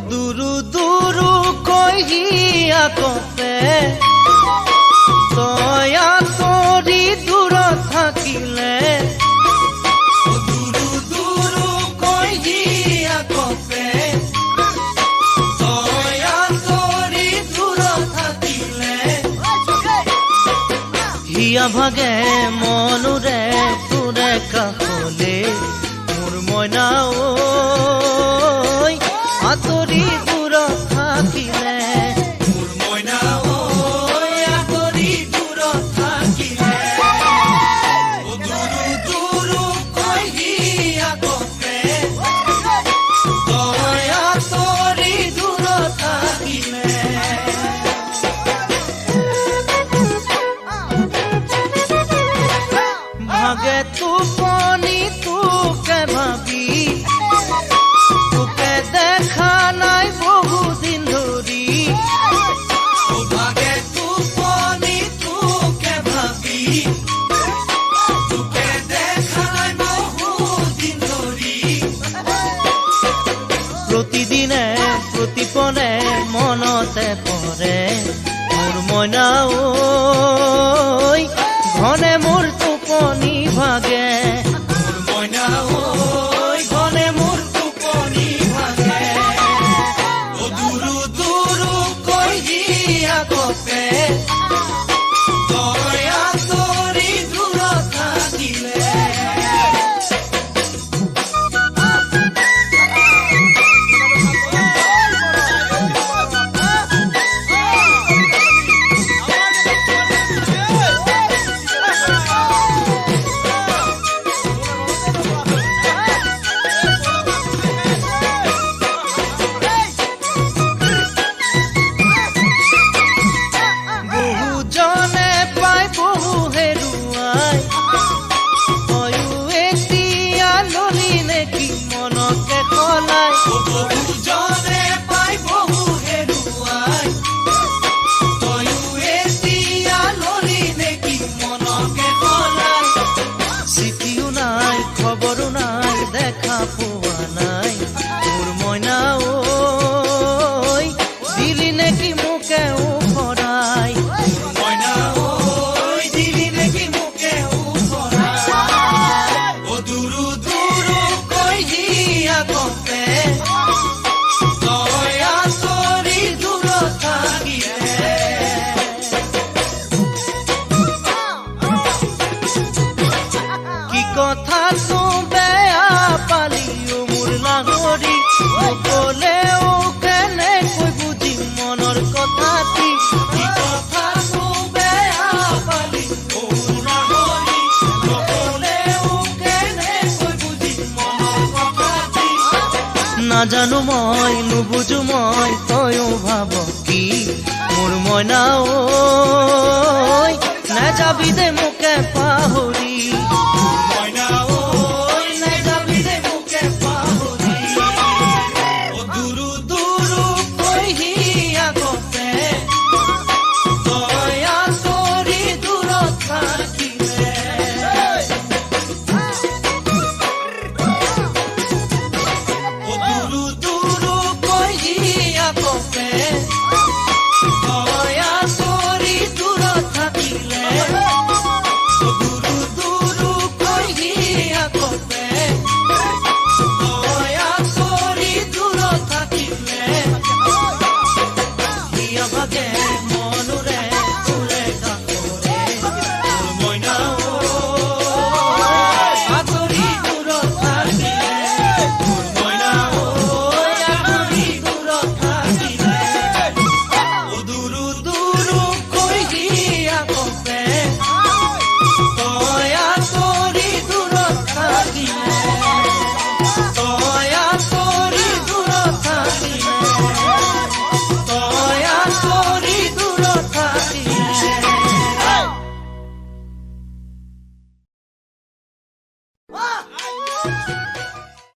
দুরু দুরু কহিয়া কপে তয়া তরি দূর থাকিলে দুরু দুরু কহিয়া কপে তয়া তরি দূর থাকিলে হিয়া ভাগে মনুরে তোরে কাহলে মোর ময়না আতরি দূর থাকিলে মোর ময়না আতরি দূর থাকিলে দুরু দুরু কহিয়া কপে তয় আতরি দূর থাকিলে ভাগে তুপনি তোকে ভাবি দেখা নাই বহুদিন ধরি ভাগে তুপনি তোকে ভাবি তোকে দেখা নাই বহুদিন ধরি প্রতিদিনে প্রতিপনে মনতে পরে মোর ময়না ঘনে মোর তুপনি ভাগে মোর ময়না ঘনে মোর তুপনি ভাগে দুরু দুরু কহিয়া কপে তয়া তরি দূর থাকিলে খবরও নাই দেখা পোৱা নাই মোৰ ময়না দিলি নেকি মোকে ভৰাই ময়না দিলি নেকি মোকে ভৰাই দুরু দুরু কহিয়া কপে তয়া তরি দূর থাকিলে কি কথা তো বেয়া পালিও মোর লাগরি কলেও কেনে কই বুঝি মনৰ কথাটি কি কথা তো বেয়া পালিও মোৰ লাগৰি কলেও কেনে কই বুঝি মনৰ কথাটি নাজানো মই নুবুঝো মই তয়ো ভাব কি মোৰ ময়না নাযাবি দে মোকে পাহৰি